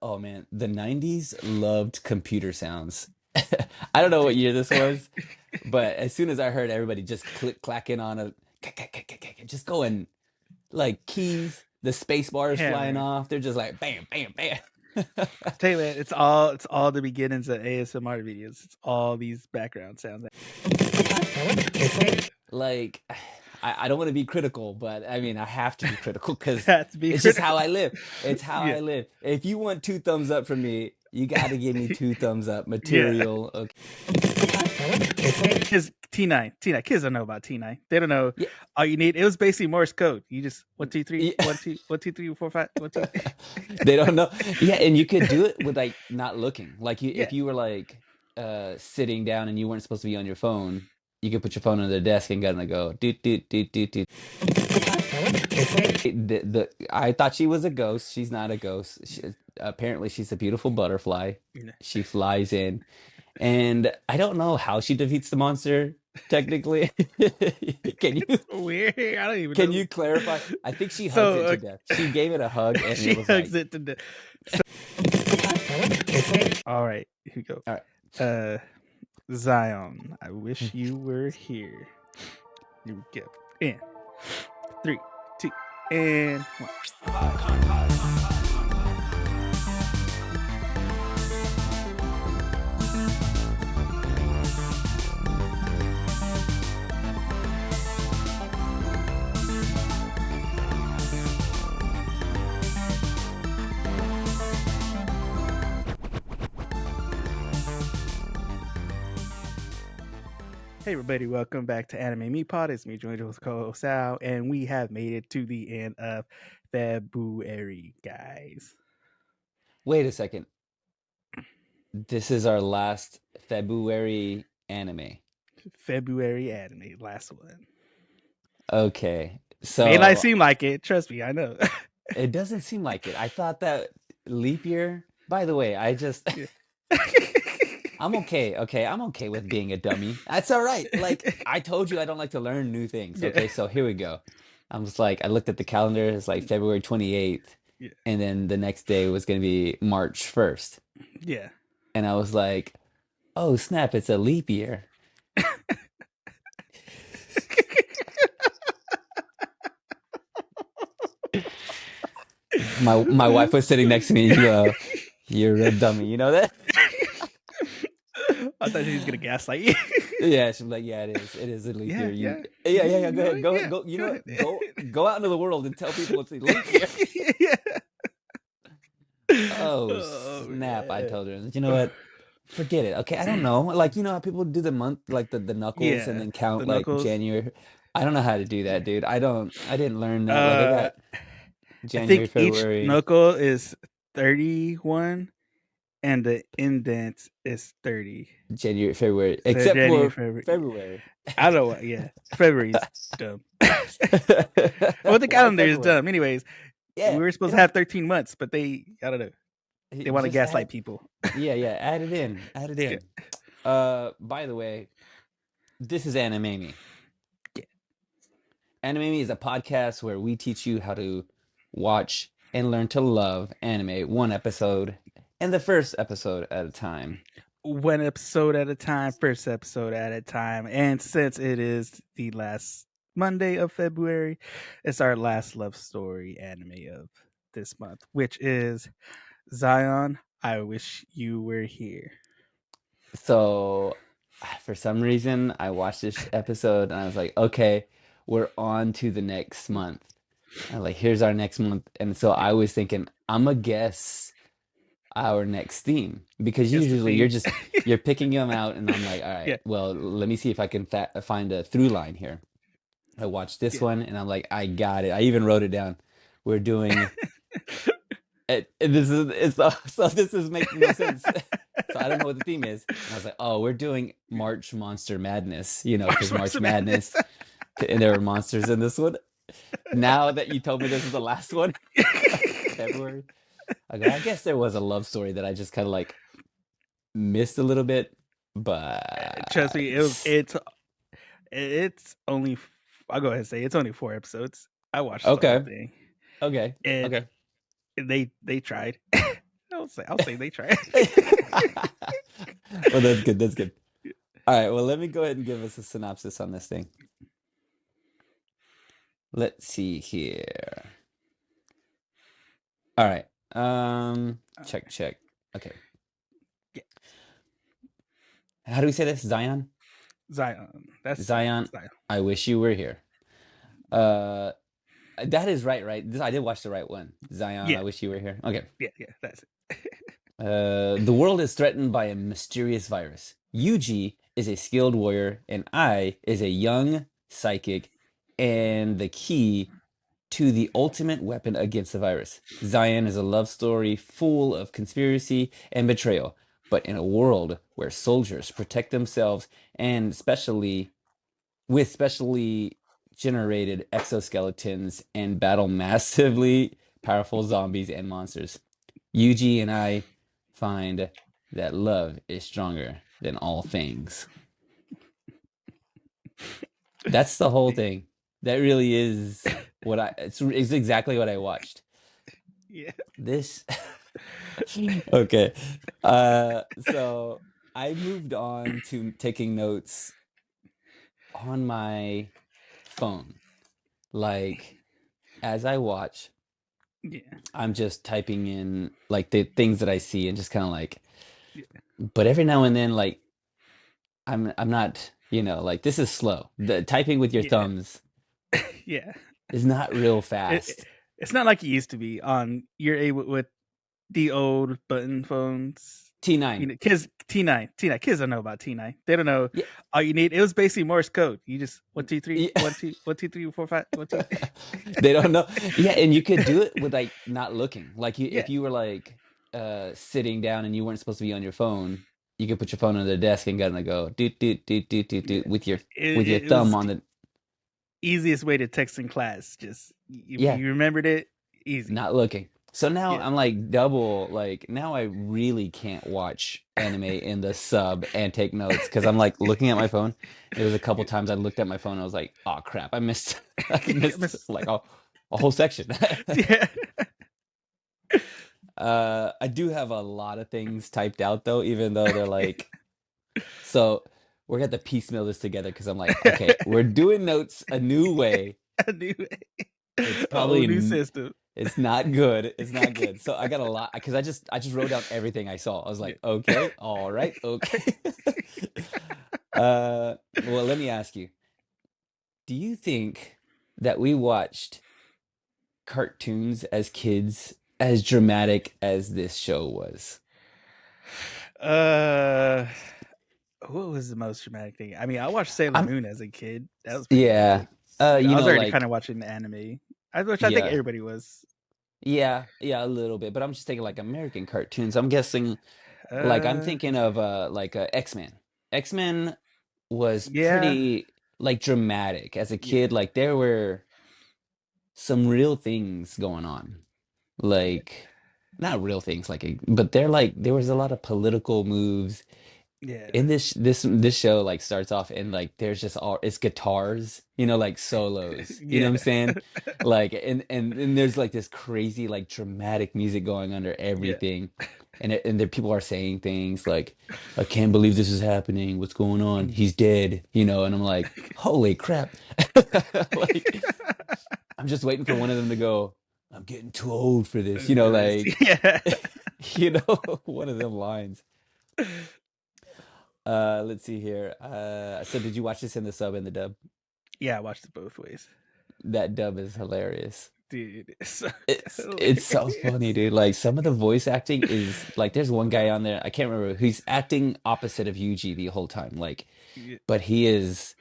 oh man, the 90s loved computer sounds. I don't know what year this was, but as soon as I heard everybody just click clacking on a just going like keys, the space bars Yeah, flying man. off, they're just like bam, bam, bam. Tell you, man, it's all the beginnings of ASMR videos. It's all these background sounds. Like I don't want to be critical, but I mean I have to be critical because Have to be it's just critical. how I live. It's how Yeah, I live. If you want two thumbs up from me, you got to give me two thumbs up yeah. material. Okay. Kids, T9, kids don't know about T9. They don't know. Yeah, All you need, it was basically Morse code. You just one, two, three, yeah. 1, 2, 1, 2, 3, 4, 5, 1, 2. They don't know. Yeah, and you could do it with like not looking. Like Yeah, if you were like sitting down and you weren't supposed to be on your phone, you could put your phone on the desk and gonna go doot doot doot doot doot. I thought she was a ghost. She's not a ghost. Apparently, she's a beautiful butterfly. yeah. She flies in, and I don't know how she defeats the monster. Technically, can you Weird. I don't even can know. you clarify? I think she hugs So it to death. She gave it a hug, and she it was hugs like, it to death. So, all right, here we go. all right. Uh, Zion, I wish you were here. Here we go. In 3, 2, and 1. Hey everybody, welcome back to Anime Me Pod. It's me, joined with co-host Sal, and we have made it to the end of February, guys. Wait a second. This is our last February anime. February anime, last one. Okay. May not So seem like it, trust me, I know. it doesn't seem like it. I thought that leap year, by the way, Yeah. I'm okay. Okay. I'm okay with being a dummy. That's all right. Like I told you I don't like to learn new things. Yeah. Okay, so here we go. I was like, I looked at the calendar, it's like February 28th, Yeah. and then the next day was gonna be March 1st. Yeah. And I was like, oh snap, it's a leap year. My wife was sitting next to me and you go, you're a dummy, you know that? I thought she was gonna gaslight you. Yeah, she's like, yeah, it is. It is a leap Yeah, year. You yeah. yeah, yeah, yeah, You go know ahead. it? Go Yeah. go you know Go what? ahead. Go out into the world and tell people it's a leap year. Yeah. Oh, Oh snap. I man. told her, you know what? Forget it. Okay, I don't know. Like, you know how people do the month, like the knuckles and Yeah. then count The like knuckles. January. I don't know how to do Yeah. that, dude. I didn't learn that. Like I Uh got I January, think each February, knuckle is 31 and the indent is 30. January, February, So except January, for February. February. I don't know what, yeah. February's dumb. Well, the Why calendar is February? dumb. Anyways, we Yeah, were supposed it to have don't 13 months, but I don't know. They want to just gaslight add. people. Yeah, yeah, add it in. Add it Yeah. in. By the way, this is Animemi. Yeah. Animemi is a podcast where we teach you how to watch and learn to love anime one episode and the first episode at a time. One episode at a time, first episode at a time. And since it is the last Monday of February, it's our last love story anime of this month, which is Zion, I Wish You Were Here. So, for some reason, I watched this episode and I was like, okay, we're on to the next month. And like, here's our next month. And so Yeah. I was thinking, I'm gonna guess our next theme because Guess the usually theme. you're picking them out and I'm like, all right, Yeah. well, let me see if I can find a through line here. I watched this Yeah. one and I'm like, I got it. I even wrote it down. We're doing this is so this is making no sense. So I don't know what the theme is. And I was like, oh, we're doing March Monster Madness, you know, because March March Madness. Madness and there were monsters in this one. Now that you told me this is the last one, February, I go, I guess there was a love story that I just kind of like missed a little bit, Trust me, but it's only. I'll go ahead and say it's only 4 episodes. I watched the whole okay, thing, okay, and okay. they tried. I'll say they try. Well, that's good. That's good. All right. Well, let me go ahead and give us a synopsis on this thing. Let's see here. All right. Check, check. Okay. Yeah, How do we say this? Zion? Zion. That's yeah, Zion, Zion. I wish you were here. Uh, that is right, right? I did watch the right one. Zion, Yeah, I wish you were here. Okay. yeah. That's it. The world is threatened by a mysterious virus. Yuji is a skilled warrior, and I is a young psychic, and the key to the ultimate weapon against the virus. Zion is a love story full of conspiracy and betrayal, but in a world where soldiers protect themselves and especially with specially generated exoskeletons and battle massively powerful zombies and monsters. Yuji and I find that love is stronger than all things. That's the whole The- thing. That really is it's exactly what I watched. yeah, This okay. So I moved on to taking notes on my phone. Like as I watch, yeah, I'm just typing in like the things that I see and just kind of like, yeah, but every now and then like I'm not, like this is slow. The typing with your yeah, thumbs yeah. is not real It, fast. it's not like it used to be on you're able with the old button phones. T9. Kids T9 kids don't know about T9. They don't know Yeah, all you need. It was basically Morse code. You just one two three yeah. 1 2 1 2 3 4 5 1 2. They don't know. Yeah, and you could do it with like not looking. Like if Yeah, you were like sitting down and you weren't supposed to be on your phone, you could put your phone on the desk and gonna go doot doot doot doot doot yeah. doot with your It thumb was on the the easiest way to text in class. Just if yeah, you remembered it, easy. not looking. So now Yeah, I'm like double like now I really can't watch anime in the sub and take notes because I'm like looking at my phone. There was a couple yeah. times I looked at my phone and I was like, oh crap, I missed I missed Miss- like a whole section. yeah, I do have a lot of things typed out though, even though they're like so we're gonna have to piecemeal this together because I'm like, okay, we're doing notes a new way. I knew it. It's A whole probably new system. it's not good. It's not good. So I got a lot because I just wrote down everything I saw. I was Yeah. like, okay, all right, okay. Well, let me ask you, do you think that we watched cartoons as kids as dramatic as this show was? uh, what was the most dramatic thing? I mean, I watched Sailor I'm Moon as a kid. That was pretty yeah. dramatic. I was already kind Like of watching the anime, which I think yeah. everybody was. Yeah, yeah, a little bit, but I'm just thinking like American cartoons. I'm guessing like I'm Uh, thinking of like X-Men. X-Men was yeah, pretty like dramatic as a yeah, kid. Like there were some real things going on. yeah, Like not real things but they're like there was a lot of political moves yeah, in this show like starts off and like there's just all it's guitars, like solos. You know what yeah, I'm saying? Like and there's like this crazy like dramatic music going under yeah. everything. And there people are saying things like, I can't believe this is happening. What's going on? Mm. He's dead, and I'm like, holy crap. Like I'm just waiting for one of them to go, I'm getting too old for this, like Yeah. one of them lines. Let's see here. So did you watch this in the sub and the dub? Yeah, I watched it both ways. That dub is hilarious. Dude, it's so It's so funny, hilarious. dude. Like some of the voice acting is like there's one guy on there, I can't remember, who's acting opposite of Yuji the whole time. Like, Yeah. but he is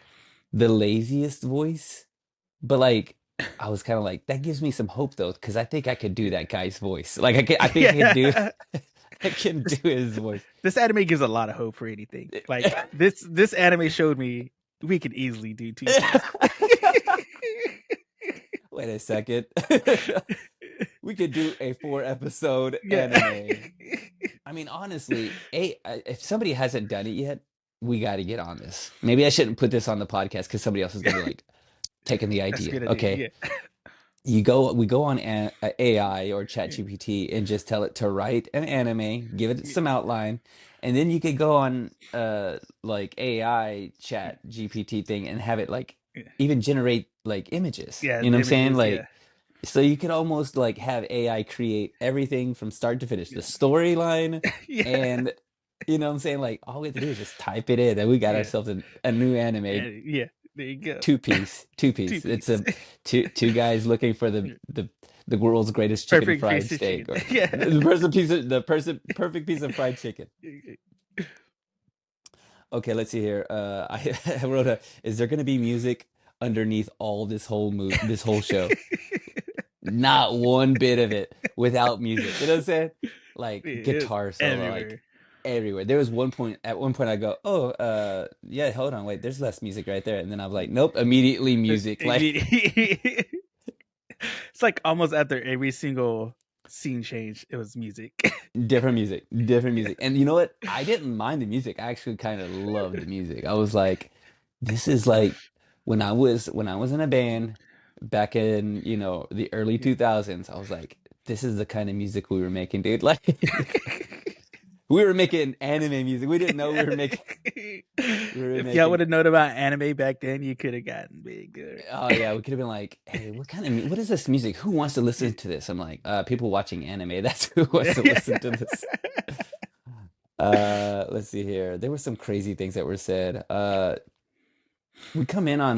the laziest voice. But like I was kind of like, that gives me some hope though, because I think I could do that guy's voice. Like I think I could do Yeah. I can do This his voice. this anime gives a lot of hope for anything. Like this anime showed me we could easily do two seasons. Wait a second. We could do a 4 episode Yeah. anime. I mean, honestly, if somebody hasn't done it yet, we got to get on this. Maybe I shouldn't put this on the podcast because somebody else is gonna be like taking the That's a idea. good idea. Okay, Yeah. we go on AI or Yeah. ChatGPT and just tell it to write an anime, give it Yeah. some outline, and then you could go on like AI chat GPT thing and have it like Yeah. even generate like images. Yeah, You know what I'm saying? images, yeah. Like so you could almost like have AI create everything from start to finish, the Yeah. storyline Yeah. and you know what I'm saying? Like all we have to do is just type it in and we got Yeah. ourselves a new anime And yeah, there you go. two Two piece. It's piece. a two guys looking for the world's greatest chicken Perfect fried piece of steak chicken. or Yeah. the person perfect piece of fried chicken. Okay, let's see here. I wrote a is there going to be music underneath all this whole show? Not one bit of it without music. You know what I'm saying? Like It's guitar solo, like everywhere. everywhere. There was one point I go, oh, yeah, hold on, wait, there's less music right there. And then I was like, nope, immediately music. Like Immediately. It's like almost after every single scene change, it was music. different Yeah. music. And you know what? I didn't mind the music. I actually kind of loved the music. I was like, this is like when I was in a band back in, you know, the early Yeah. 2000s, I was like, this is the kind of music we were making, dude. Like we were making anime music. We didn't know we were If y'all would making have known about anime back then, you could have gotten big. oh yeah, we could have been like, hey, what is this music? Who wants to listen to this? I'm like, people watching anime. That's who wants to listen to this. Let's see here. There were some crazy things that were said. We come in on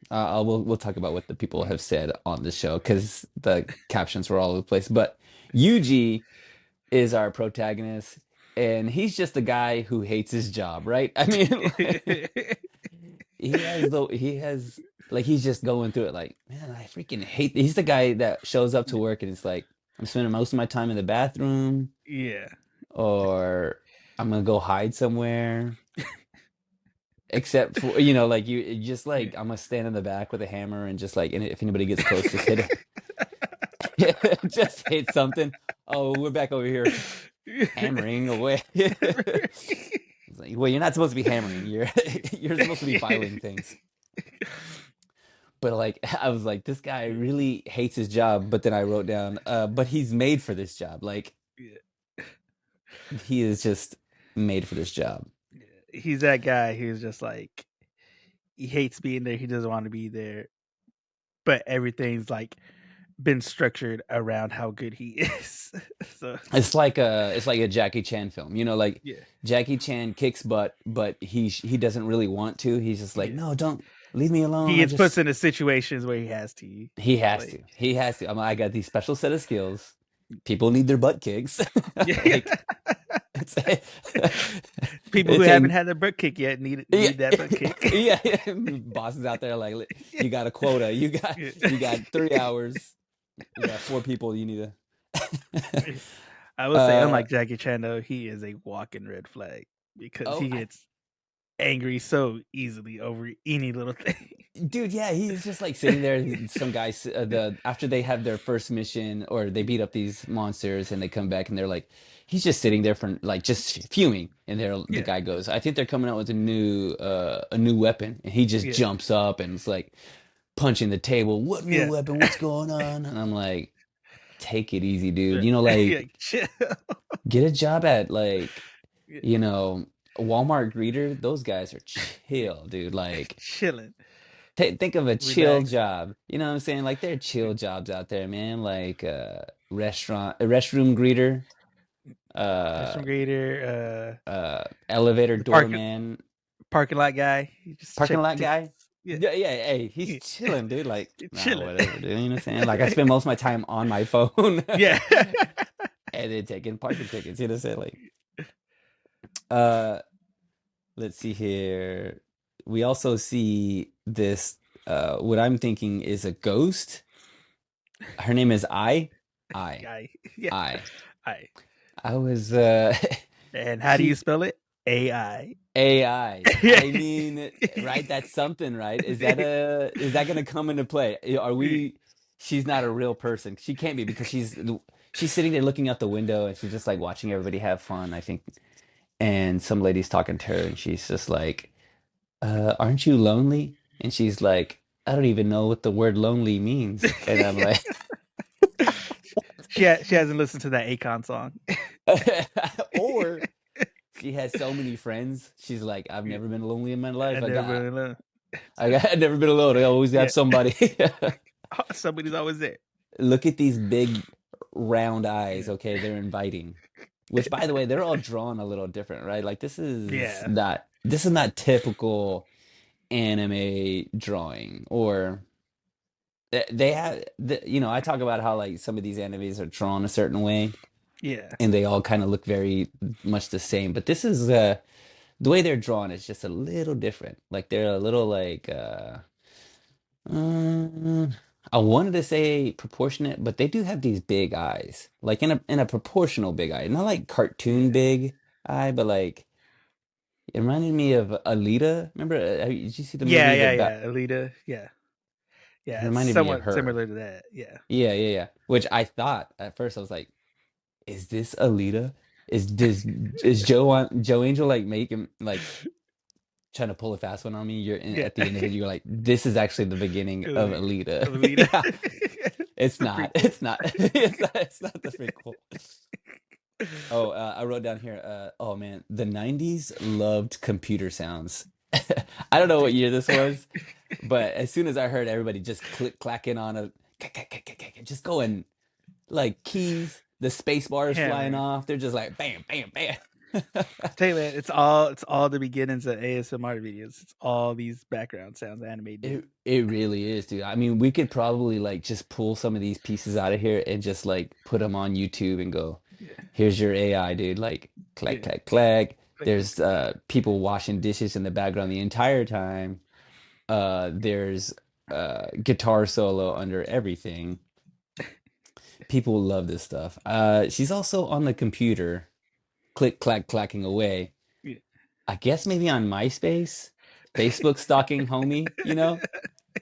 we'll talk about what the people have said on the show because the captions were all over the place. But Yuji is our protagonist, and he's just a guy who hates his job, right? I mean, like, he has like he's just going through it like, man, I freaking hate. He's the guy that shows up to work and it's like, I'm spending most of my time in the bathroom, Yeah. or I'm gonna go hide somewhere. Except for, you know, like you just Yeah. like I'm gonna stand in the back with a hammer and just like and if anybody gets close, just hit it. Just hit something. Oh, we're back over here hammering away. It's like, well, you're not supposed to be hammering. You're you're supposed to be filing things. But like I was like, this guy really hates his job. But then I wrote down, but he's made for this job. Like Yeah. he is just made for this job. He's that guy who's just like he hates being there. He doesn't want to be there, but everything's like been structured around how good he is. So It's like a Jackie Chan film. You know, like yeah, Jackie Chan kicks butt, but he doesn't really want to. He's just like, yeah. no, don't leave me alone. He I gets puts just into situations where he has to. he It's has like to. He has to. I got these special set of skills. People need their butt kicks. yeah. Like it's People who it's haven't a had their butt kick yet yeah, need that butt kick. yeah, yeah. Bosses out there like you got a quota. Yeah. You got 3 hours. You got four people you need to I would say, uh unlike Jackie Chan, though, he is a walking red flag because oh he gets angry so easily over any little thing. dude, yeah, he's just like sitting there. Some guys, after they have their first mission or they beat up these monsters and they come back and they're like, he's just sitting there for like just fuming. And the Yeah, guy goes, I think they're coming out with a new weapon. And he just yeah, jumps up and it's like punching the table. What new yeah, weapon? What's going on? And I'm like, take it easy, dude. yeah. You know, Yeah, like chill. get a job at like, Yeah, you know, Walmart greeter. Those guys are chill, dude. Like chilling, Think of a chill relaxing. job. You know what I'm saying? Like there are chill jobs out there, man. Like a restroom greeter, uh Restroom grader, elevator the parking doorman, parking lot guy. He just parking check the lot guy. tickets. Yeah, Yeah, yeah, hey, he's yeah. chilling, dude. Like, nah, Chilling. whatever, dude. You know what I'm saying? Like I spend most of my time on my phone Yeah. and then taking parking tickets, you know what I'm saying? Like, uh let's see here. We also see this what I'm thinking is a ghost. Her name is I. Guy. Yeah. I. I. I was And how do you she's spell it? AI. AI. Yeah. I mean, right? That's something, right? Is that gonna come into play? Are we she's not a real person. She can't be because she's sitting there looking out the window and she's just like watching everybody have fun, I think. And some lady's talking to her and she's just like, aren't you lonely? And she's like, I don't even know what the word lonely means. And I'm like, She hasn't listened to that Akon song. or she has so many friends. She's like, I've Yeah, never been lonely in my life. I never been alone. I've never been alone. I always Yeah, have somebody. somebody's always there. Look at these big round eyes. Yeah, Okay, they're inviting. Which, by the way, they're all drawn a little different, right? Like yeah, this is not typical anime drawing. Or they have I talk about how like some of these animes are drawn a certain way, yeah, and they all kind of look very much the same. But this is the way they're drawn is just a little different. Like they're a little like uh, I wanted to say proportionate, but they do have these big eyes, like in a proportional big eye, not like cartoon yeah, big eye, but like it reminded me of Alita. Remember? Did you see the yeah, movie yeah, The? yeah. Alita, yeah, It yeah. It's reminded me of somewhat her. similar to that. Yeah, Yeah, yeah, yeah. Which I thought at first I was like, is this Alita? Is Joe Angel like making like trying to pull a fast one on me? yeah. At the end of it, you're like, this is actually the beginning of Alita. Alita, Yeah, it's the not. prequel. It's not. It's not the prequel. Oh, I wrote down here. Oh man, the '90s loved computer sounds. I don't know what Dude. year this was, but as soon as I heard everybody just click clacking on just going like keys, the space bars Yeah, flying man. off, they're just like bam, bam, bam. Tell you, man, it's all the beginnings of ASMR videos. It's all these background sounds anime did. It really is, dude. I mean, we could probably like just pull some of these pieces out of here and just like put them on YouTube and go, Yeah, here's your AI, dude. Like clack, yeah. clack, clack. Click, click, There's people washing dishes in the background the entire time. There's guitar solo under everything. People love this stuff. She's also on the computer, click, clack, clacking away. yeah. I guess maybe on MySpace, Facebook stalking homie, you know?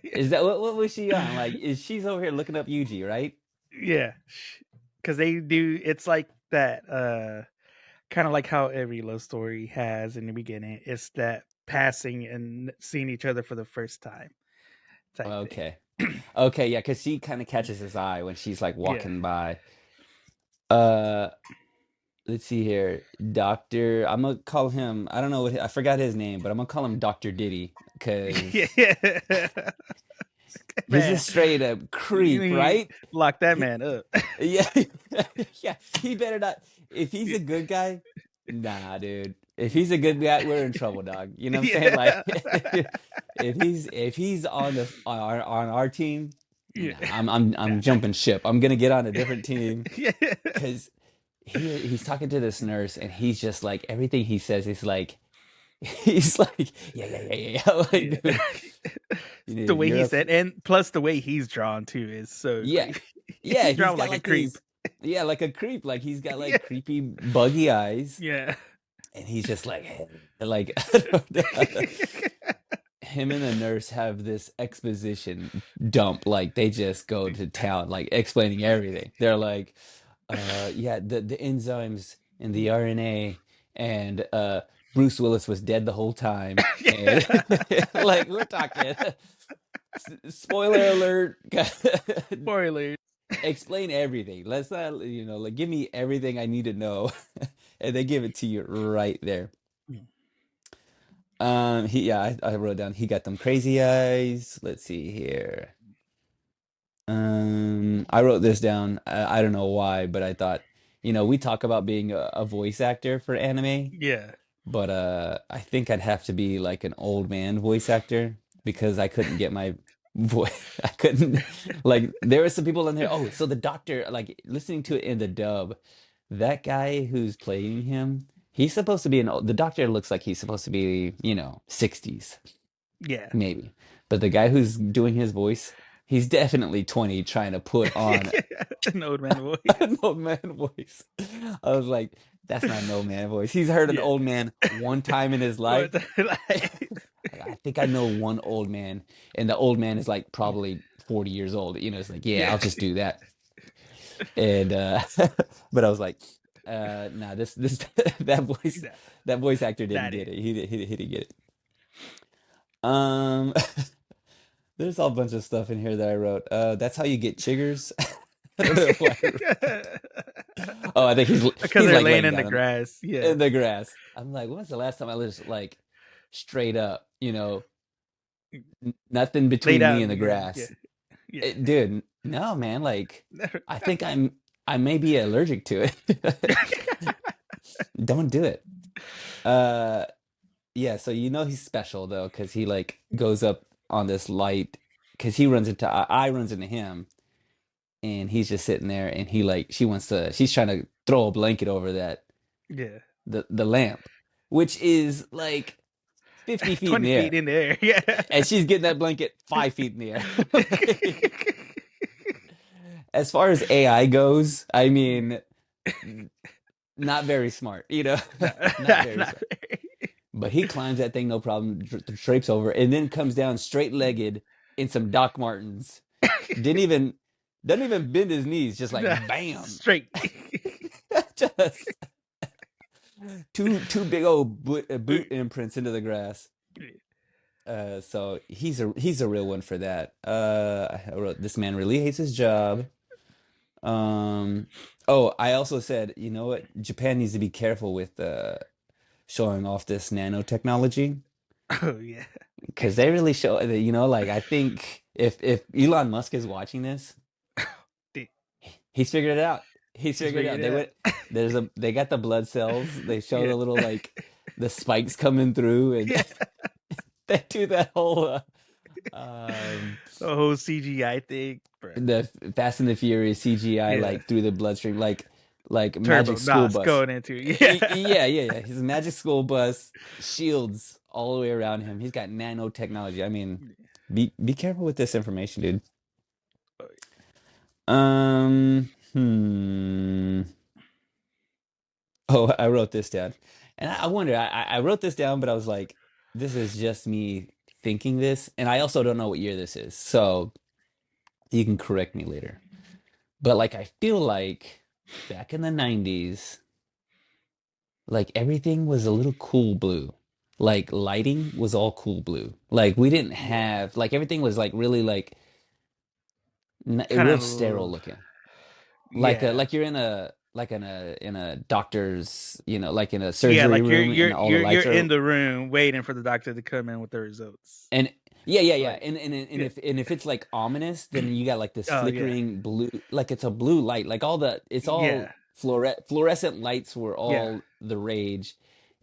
Is that what was she on? Like, is she's over here looking up Yuji, right? Yeah, because they do. It's like that. Kind of like how every love story has in the beginning. It's that passing and seeing each other for the first time type Okay. thing. Okay, yeah, because she kind of catches his eye when she's like Yeah. walking by. Uh, let's see here. Doctor, I'm gonna call him, I don't know I forgot his name, but I'm gonna call him Dr. Diddy because Yeah. he's a Man, straight up you creep, need right? lock that He, man up. yeah, yeah, he better not. If he's Yeah. a good guy, nah, dude. If he's a good guy, we're in trouble, dog. You know what I'm saying? Like, Yeah. if he's on on our team, Yeah. nah, I'm Nah. jumping ship. I'm gonna get on a different team Yeah. because he's talking to this nurse and he's just like everything he says is like he's like yeah. Yeah. Like, dude, The way you're he up. said, and plus the way he's drawn too is so Yeah. creepy. Yeah, He's he's drawn got like a like creep. these, yeah, like a creep. Like he's got Yeah. like creepy, buggy eyes, Yeah. and he's just like, like I don't know. Him and the nurse have this exposition dump. Like they just go to town, like explaining everything. They're like, yeah, the enzymes in the RNA, and Bruce Willis was dead the whole time, and Yeah. like we're talking. Spoiler alert. Spoilers. Explain everything. Let's not, like give me everything I need to know. And they give it to you right there. I wrote down he got them crazy eyes. Let's see here. I wrote this down. I don't know why, but I thought, we talk about being a voice actor for anime, Yeah. but I think I'd have to be like an old man voice actor because I couldn't get my voice. I couldn't like there were some people in there. Oh, so the doctor, like listening to it in the dub, that guy who's playing him, he's supposed to be the doctor looks like he's supposed to be, 60s Yeah. maybe. But the guy who's doing his voice, he's definitely 20 trying to put on An old man an voice. old man voice. I was like, that's not an old man voice. He's heard an Yeah. old man one time in his life. What the- like, I think I know one old man, and the old man is like probably 40 years old. It's like, yeah, yeah. I'll just do that. And but I was like, nah, this that voice That, that voice actor didn't that get is. it. He didn't get it. Um There's all bunch of stuff in here that I wrote. That's how you get chiggers. I don't know why. Oh, I think Because he's they're like laying laying in the down grass. Yeah. in the grass. I'm like, when's the last time I was like straight up, nothing Laid between out me in and the the grass. Yeah. grass. Yeah. Dude, no, man. Like, I think I may be allergic to it. Don't do it. Uh, yeah. So he's special though, because he like goes up on this light, because he runs into I runs into him, and he's just sitting there, and she's trying to throw a blanket over Yeah. the lamp, which is like 50 feet in 20 the feet air, in the air. Yeah. and she's getting that blanket 5 feet in the air. Like, as far as AI goes, I mean, not very smart, No, not not very smart. very. But he climbs that thing, no problem, drapes over, and then comes down straight-legged in some Doc Martens. Didn't even doesn't even bend his knees, just like No, bam. straight. Just two big old boot imprints into the grass. So he's a real one for that. I wrote, this man really hates his job. Um, oh, I also said, you know what? Japan needs to be careful with showing off this nanotechnology, Oh yeah. because they really show that, like, I think if Elon Musk is watching this, Dude, he's figured it out. He's he's figured it figured out. it out. They got the blood cells. They show Yeah. the little like the spikes coming through, and Yeah. they do that whole um The whole CGI thing, bro. the Fast and the Furious CGI, Yeah. like through the bloodstream, like Turbo Magic School Nos Bus. going into yeah. Yeah, yeah, yeah. His Magic School Bus shields all the way around him. He's got nanotechnology. I mean, be careful with this information, dude. Hmm. Oh, I wrote this down, and I wonder. I wrote this down, but I was like, this is just me thinking this, and I also don't know what year this is, so you can correct me later. But like, I feel like back in the 90s, like everything was a little cool blue. Like lighting was all cool blue. Like we didn't Yeah. have like everything was like really like Kind real sterile of looking. yeah. Like you're in a doctor's, like in a Yeah, surgery like you're room, and you're all the you're you're lights in are. the room waiting for the doctor to come in with the results. And yeah, yeah, yeah. Like And yeah. if it's like ominous, then you got like this Oh yeah. flickering blue, like it's a blue light. Like it's all Yeah. fluorescent lights were Yeah. all the rage,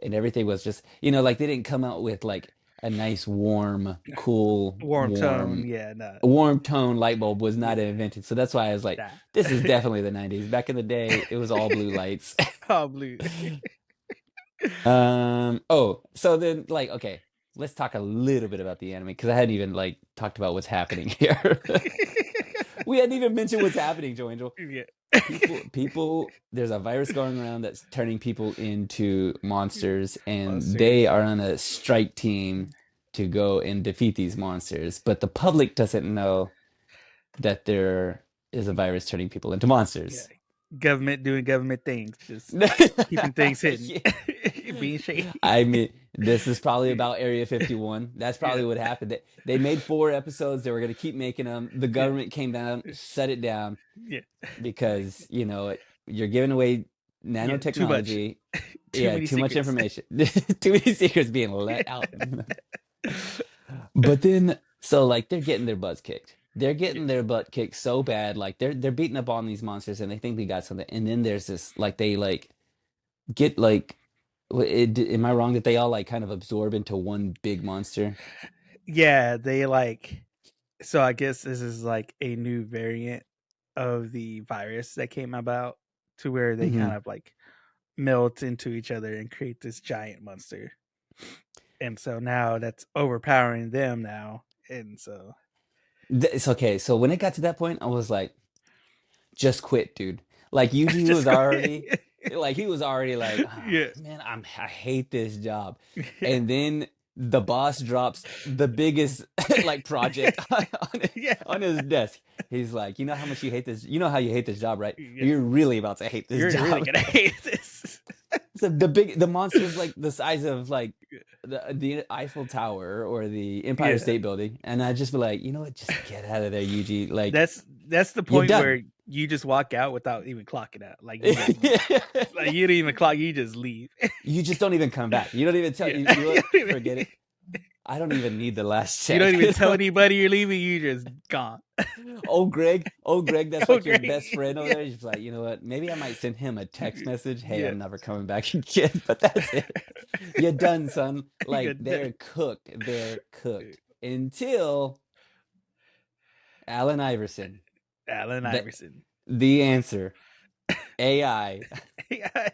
and everything was just, like they didn't come out with like a nice warm, cool, Warm tone. Yeah, no. warm tone light bulb was not Yeah. invented. So that's why I was like, Nah. this is definitely the 90s. Back in the day, it was all blue lights. Oh blue. Oh, so then, like, okay, let's talk a little bit about the anime, because I hadn't even like talked about what's happening here. We hadn't even mentioned what's happening, Joe Angel. Yeah. There's a virus going around that's turning people into monsters, and they Monsters. are on a strike team to go and defeat these monsters. But the public doesn't know that there is a virus turning people into Yeah. monsters. Government doing government things, just keeping things hidden, Yeah. being shady. I mean, this is probably about Area 51. That's Yeah, probably what happened. They made 4 episodes. They were going to keep making them. The yeah, government came down, shut it down, yeah, because, you're giving away yeah. Too much, nanotechnology. too Yeah, many too much secrets. information. Too many secrets being Yeah, let out. But then, so like they're getting their butts kicked. They're yeah, getting their butt kicked so bad, like they're beating up on these monsters, and they think they got something. And then there's this, like, they like get like, am I wrong that they all like kind of absorb into one big monster? yeah. They like. So I guess this is like a new variant of the virus that came about, to where they Hmm. kind of like melt into each other and create this giant monster. And so now that's overpowering them now, and so It's okay. So when it got to that point, I was like, just quit, dude. Like Yuji just was quit. already he was already like, Yeah. man, I hate this job. Yeah. And then the boss drops the biggest like project Yeah. on his desk. He's like, you know how much you hate this, you know how you hate this job, right? Yeah. You're really about to hate this You're really job. gonna hate this. So the monster's like the size of like the Eiffel Tower or the Empire Yeah. State Building, and I'd just be like, you know what, just get out of there, Yuji. Like That's the you're point done. where you just walk out without even clocking out. Like you just like you don't even clock. You just leave. You just don't even come back. You don't even tell Yeah. you. You know what? Forget it. I don't even need the last You don't check. even You tell know? anybody you're leaving. You just gone. Oh Greg, that's Oh, like your great. best friend over Yeah. there. He's just like, you know what? Maybe I might send him a text message. Hey, Yeah. I'm never coming back again. But that's it. You're done, son. Like Good. they're cooked. They're cooked until Allen Iverson. Allen The Iverson. the answer. AI. Yeah.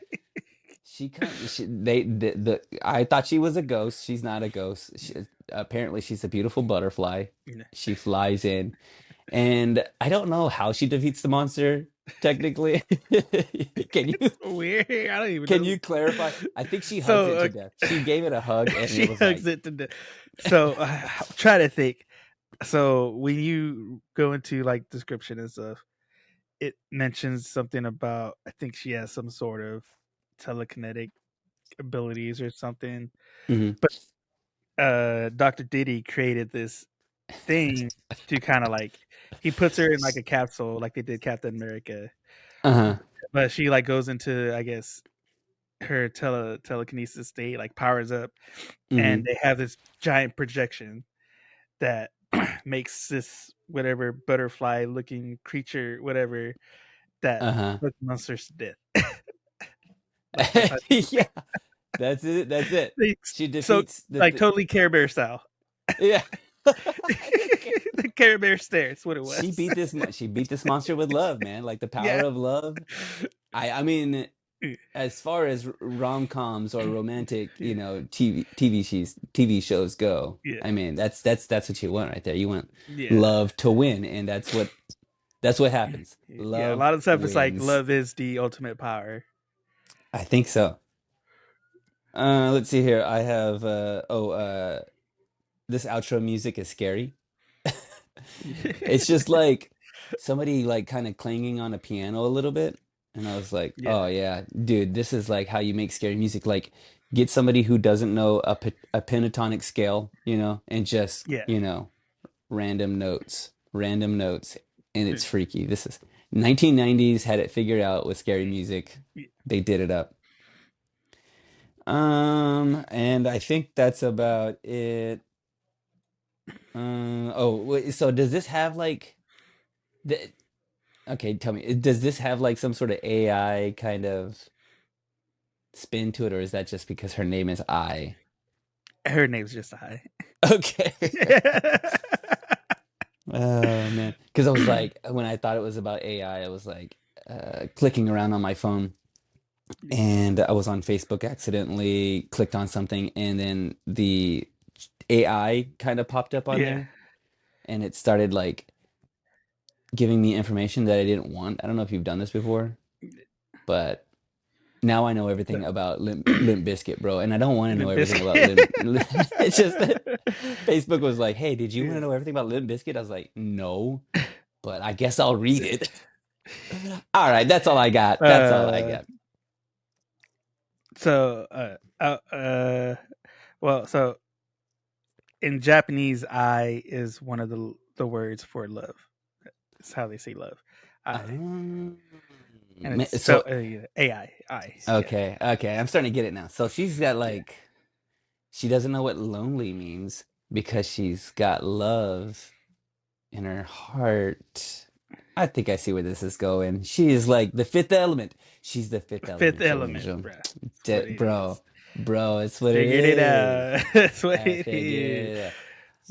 She comes. I thought she was a ghost. She's not a ghost. Apparently, she's a beautiful butterfly. She flies in, and I don't know how she defeats the monster. Technically, can you Weird. I don't even can know. you clarify? I think she hugs So it to death. She gave it a hug, and it she was hugs like, it to death. So try to think. So when you go into like description and stuff, it mentions something about I think she has some sort of telekinetic abilities or something. hmm But Dr. Diddy created this thing to kind of like he puts her in like a capsule like they did Captain America. uh-huh, But she like goes into I guess her telekinesis state like powers up hmm and they have this giant projection that makes this whatever butterfly looking creature whatever that uh-huh. look monsters to death. Like that's how Yeah, that's it. That's it. they She so defeats like totally Care Bear style. yeah. The Care Bear stairs, what it She was. beat she beat this monster with love, man. Like the power Yeah. of love. I mean, as far as rom-coms or romantic, Yeah. TV shows go, Yeah. I mean, that's what you want right there. You want Yeah. love to win, and that's what happens. Yeah. A Love lot of stuff is like wins. love is the ultimate power. I think so. Let's see here. I have this outro music is scary. It's just like somebody like kind of clanging on a piano a little bit. And I was like, Yeah. oh yeah, dude, this is like how you make scary music. Like get somebody who doesn't know a pentatonic scale, and just, Yeah. random notes. And it's freaky. This is 1990s had it figured out with scary music. They did it up. And I think that's about it. Oh, wait, so does this have like the Okay, tell me, does this have like some sort of AI kind of spin to it, or is that just because her name is I? Her name's just high. Okay. Oh man, because I was like, when I thought it was about AI, I was like clicking around on my phone, and I was on Facebook accidentally, clicked on something, and then the AI kind of popped up on Yeah. there, and it started like giving me information that I didn't want. I don't know if you've done this before, but now I know everything about Limp Bizkit, bro, and I don't want to know Limp everything about Bizkit. Limp. It's just that Facebook was like, "Hey, did you want to Yeah. know everything about Limp Bizkit?" I was like, "No, but I guess I'll read it." All right, that's all I got. That's all I Uh, got. so, well, so in Japanese, "I" is one of the words for love. It's how they say love. "I," and it's spelled So yeah, AI. I. Yeah. okay, I'm starting to get it now. So she's got Yeah. like she doesn't know what lonely means because she's got love in her heart. I think I see where this is going. She is like the fifth element. She's the fifth Fifth element, Joe element, Angel. bruh. That's what it Bro, is. bro, it's what it Figured it is. out. That's what I it is. figured it out.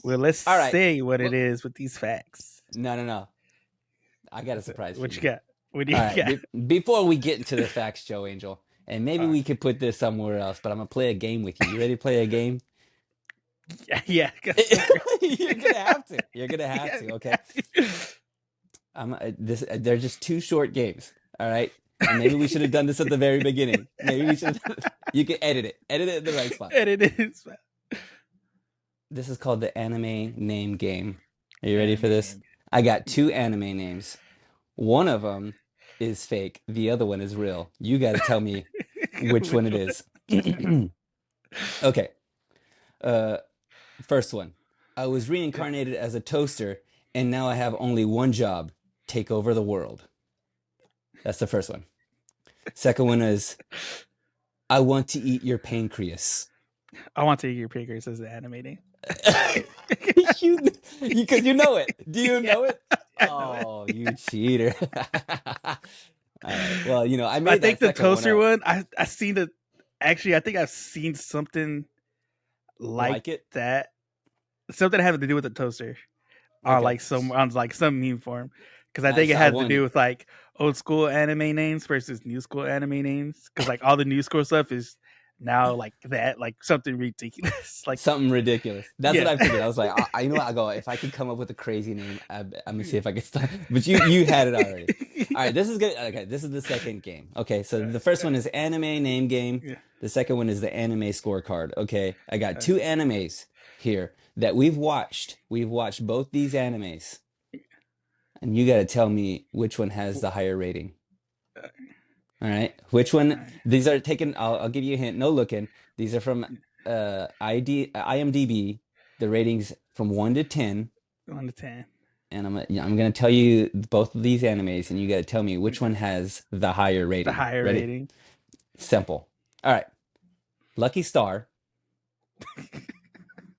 Well, let's All right. say what it Well, is with these facts. no, no, no. I got a So, surprise for what you you. got? What do All you right. got? Before we get into the facts, Joe Angel, and maybe All we could put this somewhere else, but I'm gonna play a game with you. You ready to play a game? right. Yeah, go for You're gonna it. have to. You're gonna have Yeah, to. we Okay. got to. They're just two short games. All right. And maybe we should have done this at the very beginning. Maybe we should have. You can edit it. Edit it in the right spot. And it is This is called the anime name game. Are you ready for anime this? name. I got two anime names. One of them is fake. The other one is real. You got to tell me which one Which it one? is. Okay. Uh, First one. I was Yeah. reincarnated as a toaster, and now I have only one job: take over the world. That's the first one. Second one is I want to eat your pancreas. I want to eat your pickers as the animating. you, because you know it. Do you Yeah, know it? I know it. Oh, you cheater. All right. Well, I I made think that the second one toaster up. one, I seen it. Actually, I think I've seen something like Like it? that. Something having to do with the toaster on Okay. like some meme form. Because I think it So I had to do won. with like old school anime names versus new school anime names. Because like all the new school stuff is now like that, like something ridiculous. Like Something ridiculous. That's what yeah. I figured. I was like, you know what? I go, if I could come up with a crazy name, I'm gonna see if I can stop. But you had it already. All right, this is good. Okay, this is the second game. Okay, so the first one is anime name game. Yeah. The second one is the anime scorecard. Okay, I got Uh, two animes here that we've watched. We've watched both these animes, and you got to tell me which one has the higher rating. uh, All right. Which one? uh, These are taken. I'll give you a hint. No looking. These are from IMDb. The ratings from 1 to 10, 1 to 10. and I'm gonna tell you both of these animes, and you got to tell me which one has the higher The rating. higher Ready? rating. Simple. All right. Lucky Star.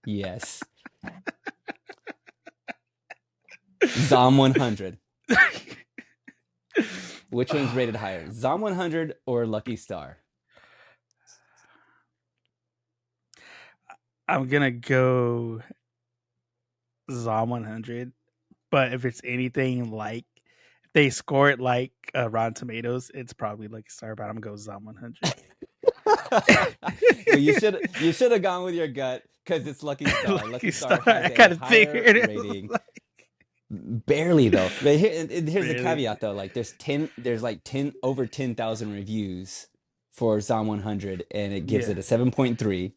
Yes. Zom 100. Which one's rated higher? Zom 100 or Lucky Star? I'm gonna go Zom 100, but if it's anything like if they score it like Rotten Tomatoes, it's probably Lucky Star. But I'm gonna go Zom 100. Well, you should have gone with your gut because it's Lucky Star. Lucky Lucky Star. Star has I a kind of higher figured it was rating. like Barely though. But here's the really. caveat though. Like there's like 10 over 10,000 reviews for Zom 100 and it gives Yeah, it a 7.3.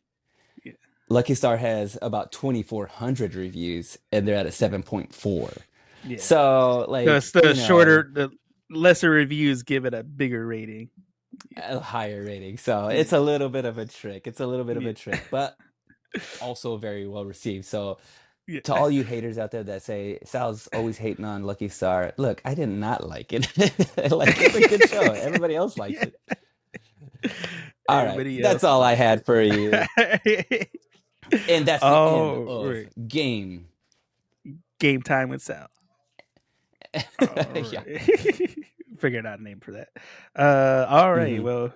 yeah, Lucky Star has about 2,400 reviews and they're at a 7.4. yeah. So So like, it's the shorter, the lesser reviews give it a bigger rating. a higher rating. So Yeah, it's a little bit of a trick. It's a little bit of yeah, a trick, but also very well received. So yeah. to all you haters out there that say Sal's always hating on Lucky Star, look, I did not like it. Like it's a good show. Everybody else likes Yeah. it. All right, Everybody that's else all I likes had for you. it. And that's the end Oh, of right. game. Game time with Sal. All Yeah. right. Figured out a name for that. All right. Hmm. Well,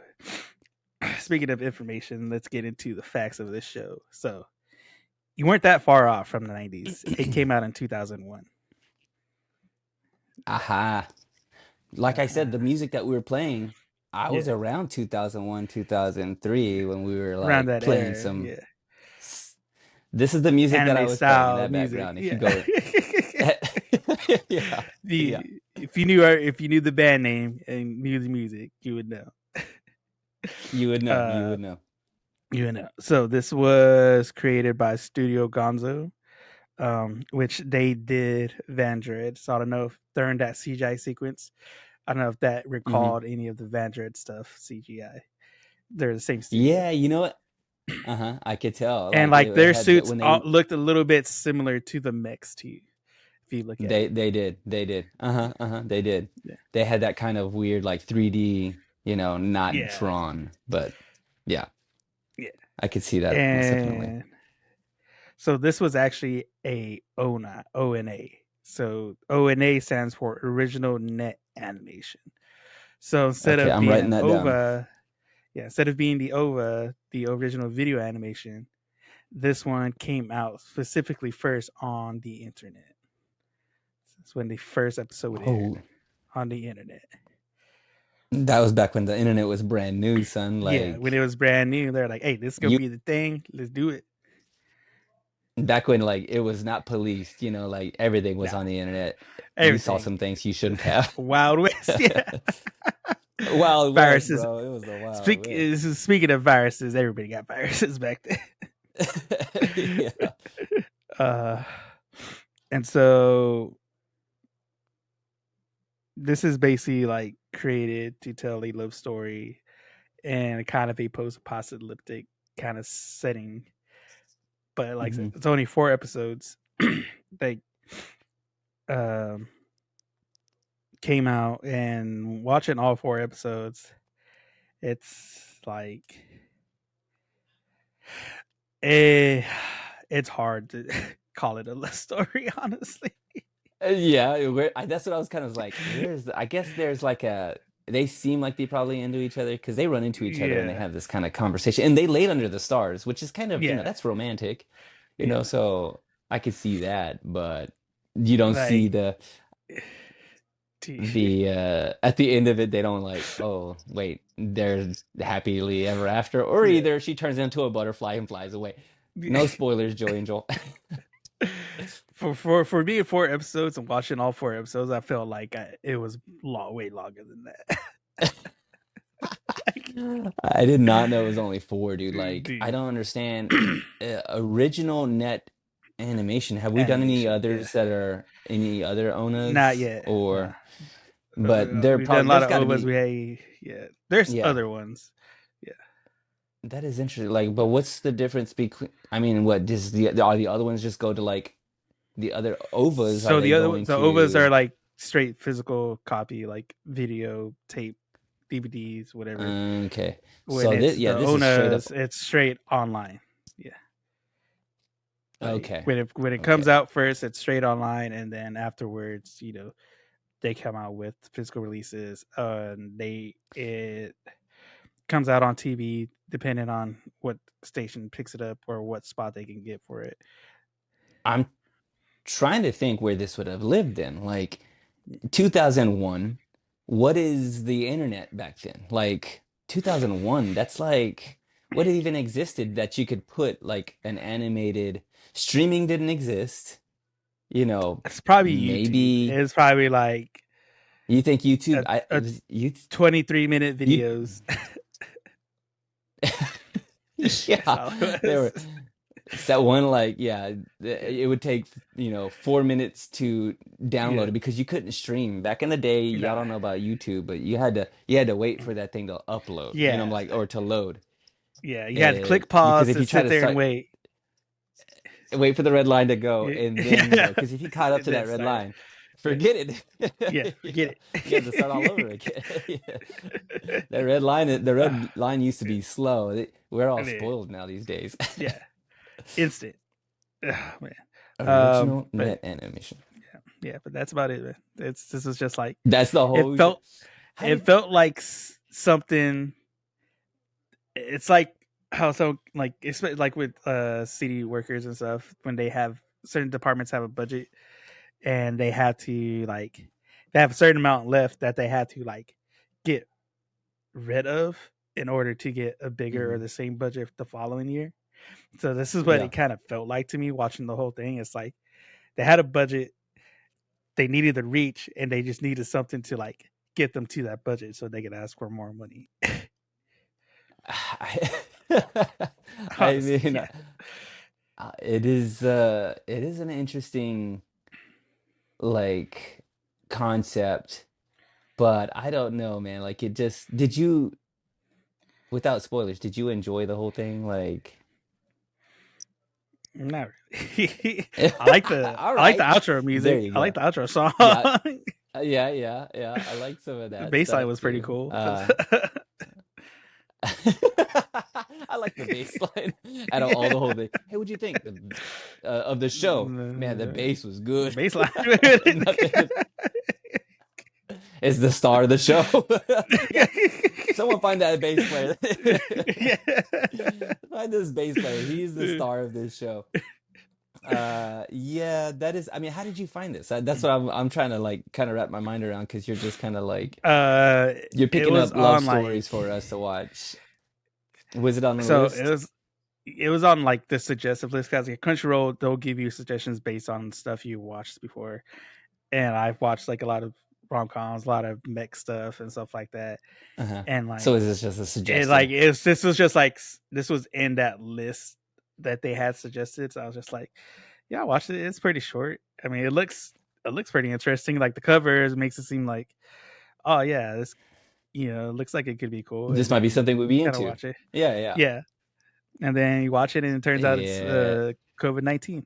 speaking of information, let's get into the facts of this show. So, you weren't that far off from the 90s. It came out in 2001. Aha. Like I Uh-huh. said, the music that we were playing, I was Yeah. around 2001, 2003 when we were Around like that playing era. some. Yeah. This is the music that I Anime was playing in style that music. background. If you Yeah. go, yeah, yeah, If you knew the band name and knew the music, you would know. you would know. You Uh, would know. you would know. So this was created by Studio Gonzo, which they did Vandred. So I don't know if during that CGI sequence, I don't know if that Hmm. recalled any of the Vandred stuff CGI. They're the same studio, Yeah, you know what? Uh-huh. I could tell. and Like like it their had the, suits when all they looked a little bit similar to the mechs too. If you look at they it, they did. They did. Uh-huh. Uh-huh. They did. yeah, They had that kind of weird like 3D, not yeah, drawn, but yeah, yeah. I could see that most definitely. And so this was actually a ONA. So ONA stands for Original Net Animation. So instead Okay, of I'm being writing an that down. OVA, yeah, instead of being the OVA, the original video animation, this one came out specifically first on the internet. That's when the first episode aired Oh, on the internet. that was back when the internet was brand new, son. Yeah, when it Like was brand new, they're like, "Hey, this is gonna you be the thing. Let's do it." back when like it was not policed, like everything was Nah, on the internet. You saw everything. some things you shouldn't have. Wild West, yeah. Wild West, Viruses. bro. It was the Wild West. Speaking of viruses, everybody got viruses back then. Yeah. uh, and so this is basically like created to tell a love story and kind of a post-apocalyptic kind of setting but like Hmm. it's only 4 episodes. They um came out, and watching all 4 episodes, it's like eh, it's hard to call it a love story, honestly. Yeah, that's what I was kind of like. Where's I guess there's like a they seem like they probably into each other because they run into each other and they Yeah, have this kind of conversation and they laid under the stars, which is kind of, yeah, that's romantic, yeah. so I could see that, but you don't see Like, the at the end of it they don't like, oh wait, they're happily ever after, or yeah. either she turns into a butterfly and flies away. No spoilers, Joey and Joel. For me, 4 episodes and watching all 4 episodes, I felt like it was way longer than that. Like, I did not know it was only four, dude. Like, I dude, don't understand. Original net animation. Have we done any animation, yeah. others that are any other Not onas yet. Nah. or? But there We've done probably a lot there's of got to ovas. be. Yeah. There's Yeah, other ones. Yeah. that is interesting. Like, but what's the difference between? I mean, what does are the other ones just go to like the other ovas? Are So they going the ovas are to? like straight physical copy, like video, tape, DVDs, whatever. Okay, When so it's this, the yeah, this is straight up. onas, it's straight online. Yeah. Like Okay, when it comes okay. out first, it's straight online, and then afterwards, they come out with physical releases. And it comes out on TV depending on what station picks it up or what spot they can get for it. I'm trying to think where this would have lived in. Like 2001, what is the internet back then? Like 2001, that's like what even existed that you could put like an animated streaming didn't exist. It's probably YouTube. Maybe It's probably like you think YouTube, it a was you 23-minute you videos. That's yeah, all it there was. were. It's that one, like, yeah, it would take, 4 minutes to download Yeah. it because you couldn't stream. Back in the day, y'all Nah. don't know about YouTube, but you had to wait for that thing to upload, Yeah. like, or to load. Yeah. You had to And click because pause if and you try sit to there and start, wait. wait for the red line to go Yeah. and then go, Yeah. because if you caught up And to then that red start it. line, Yeah. forget it. Yeah. Forget You have to start all over it. again. Yeah. The red line used to be slow. We're all Yeah. spoiled now these days. Yeah. Instant. Oh, man. Original But net animation. yeah, but that's about it, man. This was just like That's the it whole. felt How it did? felt like something. It's like how so like it's like with city workers and stuff when they have certain departments have a budget and they have a certain amount left that they have to like get rid of in order to get a bigger or Mhm. the same budget the following year. So this is what Yeah. it kind of felt like to me watching the whole thing. It's like they had a budget they needed to reach and they just needed something to like get them to that budget so they could ask for more money. I, I Honestly, mean, yeah. it is an interesting like concept, but I don't know, man. Like it just did you without spoilers, did you enjoy the whole thing? Like Not really. all I like the right. outro There music. you I like go. the outro song. Yeah. Yeah, yeah, yeah. I like some of The that bass line stuff was pretty too. cool. I like the bass line out of all the whole thing. Hey, what'd you think of the show? Man, the The bass was good. bass line. Nothing is the star of the show. Someone find that bass player. Find this bass player. He's the star of this show. Yeah, that is. I mean, how did you find this? That's what I'm trying to like kind of wrap my mind around because you're just kind of like uh, you're it picking was up love on stories for us to watch. Was it on the so list? it was on like the suggestive list because like, Crunchyroll they'll give you suggestions based on stuff you watched before, and I've watched like a lot of rom coms, a lot of mech stuff and stuff like that, Uh-huh. and So like is this just a suggestion? this was just like this was in that list that they had suggested. So I was just like, yeah, I watched it. It's pretty short. I mean, it looks pretty interesting. Like the covers makes it seem like, oh yeah, this it looks like it could be cool, This and might be then something we'd be kind of into. watch it. Yeah, yeah. Yeah, And then you watch it, and it turns out it's Yeah. COVID-19.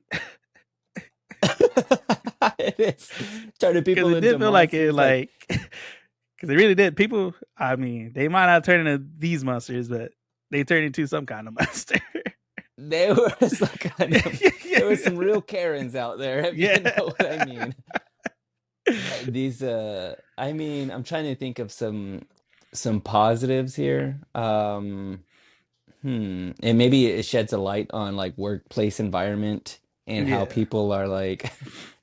It is turning Because people it did into feel like it, monsters. Like like, because it really did. People, I mean, they might not turn into these monsters, but they turn into some kind of monster. there were some kind of there were some real Karens out there, if Yeah. you know what I mean. These I mean, I'm trying to think of some positives here. And maybe it sheds a light on like workplace environment and how Yeah. people are like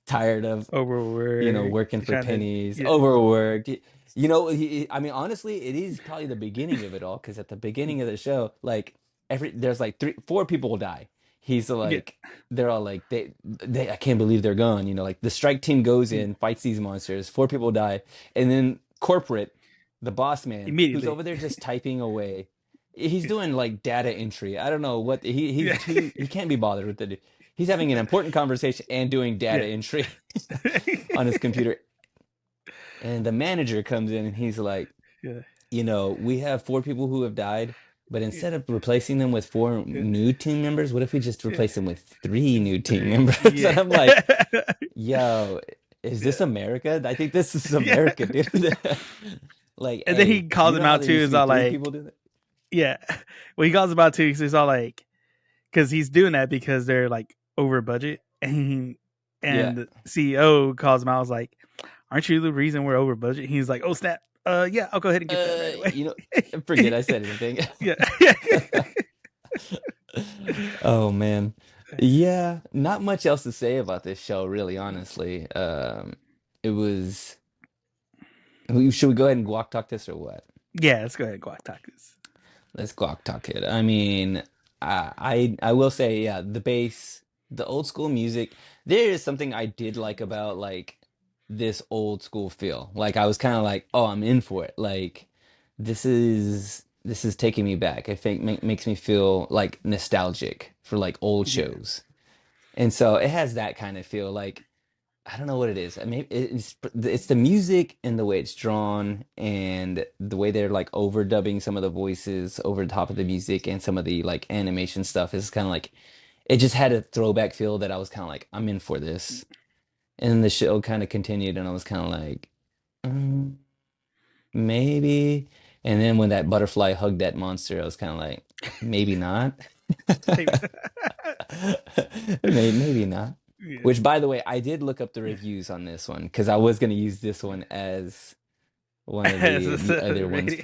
tired of Overworked. working for Kind of. pennies, Yeah. overworked. I mean, honestly, it is probably the beginning of it all because at the beginning of the show, like there's like four people will die. He's Yeah. like, they're all like, I can't believe they're gone. Like the strike team goes Mm. in, fights these monsters, four people die, and then corporate, the boss man, who's Immediately. over there just typing away. He's doing like data entry. I don't know what Yeah. he can't be bothered with it. He's having an important conversation and doing data Yeah. entry on his computer. And the manager comes in and he's like, Yeah. we have four people who have died, but Yeah. instead of replacing them with four Yeah. new team members, what if we just Yeah. replace them with three new team Three. members? Yeah. And I'm like, yo, is Yeah. this America? I think this is Yeah. America, dude. Like, And then hey, he do calls you him know how out there too. used Is to be all three like, people doing it? yeah. Well, he calls him out too. He's all like, because he's doing that because they're like over budget, Yeah. and the CEO calls him out. I was like, "Aren't you the reason we're over budget?" He's like, "Oh snap! Yeah, I'll go ahead and get that right away." Forget I said anything. Yeah. Oh man. Yeah, not much else to say about this show, really, honestly. It was should we go ahead and guac talk this or what? Yeah, let's go ahead and go talk this. Let's guac talk it. I mean, I will say, yeah, the bass, the old school music, there is something I did like about like this old school feel. Like I was kind of like, oh, I'm in for it. Like this is taking me back. I think makes me feel like nostalgic for like old Yeah, shows. And so it has that kind of feel like I don't know what it is. I mean, it's the music and the way it's drawn and the way they're like overdubbing some of the voices over the top of the music and some of the like animation stuff is kind of like it just had a throwback feel that I was kind of like I'm in for this. And then the show kind of continued and I was kind of like mm, maybe. And then when that butterfly hugged that monster, I was kind of like maybe not. maybe. Maybe not. Yeah, Which, by the way, I did look up the reviews on this one because I was going to use this one as one of as the a other ones rating.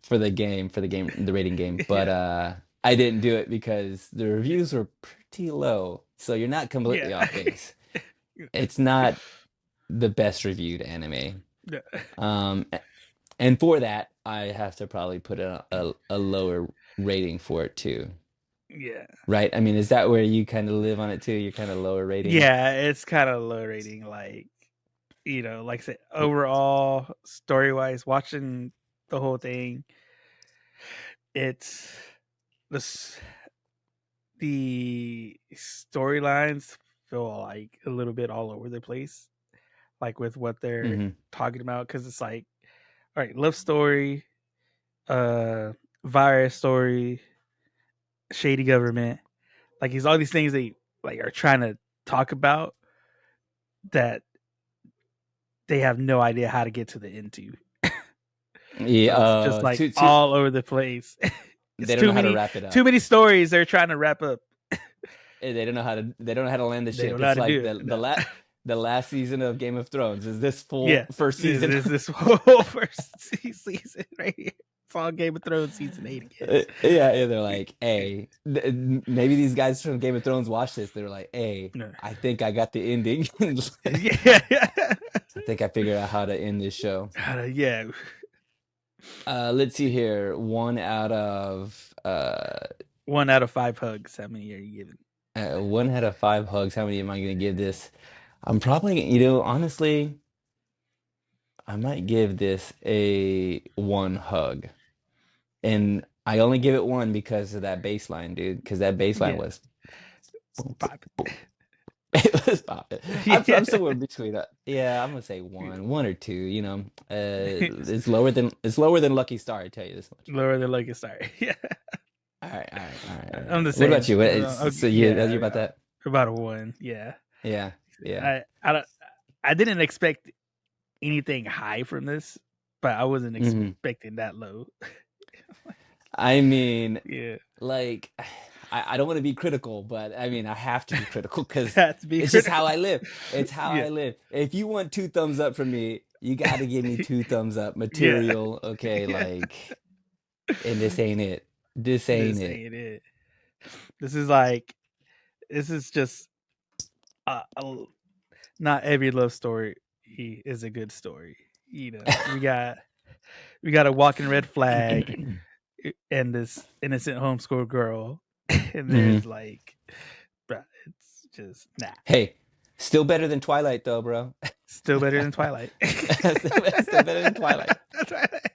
for the the rating game, but Yeah, I didn't do it because the reviews were pretty low. So you're not completely yeah, off base. It's not the best reviewed anime. yeah. Um, and for that, I have to probably put a lower rating for it too. Yeah. Right? I mean, is that where you kind of live on it too? You're kind of lower rating. Yeah, it's kind of low rating. Like, like I said, overall, story wise, watching the whole thing, it's this the storylines feel like a little bit all over the place, like with what they're Hmm. talking about. Because it's like, all right, love story, uh, virus story, shady government. Like, it's all these things they like are trying to talk about that they have no idea how to get to the end to. Yeah, So it's just like two. all over the place. It's They don't know how to wrap it too up. many stories they're trying to wrap up. They don't know how to land the They don't ship. know how It's to like do it. No. the last season of Game of Thrones. Is this full Yeah, first season? is this whole first season right here? It's all Game of Thrones season 8 again. Yeah, they're like, hey, maybe these guys from Game of Thrones watch this. They're like, hey, No. I think I got the ending. Yeah, I think I figured out how to end this show. yeah. Let's see here. 1 out of 5 hugs. How many are you giving? 1 out of 5 hugs. How many am I going to give this? I'm probably, honestly, I might give this a one hug. And I only give it one because of that baseline, dude. Because that baseline Yeah, was boom, boom, 5. boom. It was popping. Yeah. I'm somewhere between. Yeah, I'm gonna say one or two. It's lower than Lucky Star. I tell you this much. Lower than Lucas. Sorry. Yeah. All right, all right, all right, all I'm right. just What about saying. you? What, Okay, so you yeah, about that? about a one. Yeah, Yeah, yeah. I don't. I didn't expect anything high from this, but I wasn't Hmm. expecting that low. I mean, Yeah, like, I don't want to be critical, but I mean, I have to be critical because had to be it's just how critical. I live. It's how Yeah, I live. If you want two thumbs up from me, you got to give me two thumbs up. yeah, Material, okay? yeah. Like, and this ain't it. This ain't This it. ain't it. This is like this is just not every love story is a good story. You know, we got a walking red flag and this innocent homeschool girl, and Hmm. there's like, bruh, it's just nah. Hey, still better than Twilight, though, bro. Still better than Twilight. Still better than Twilight. Twilight.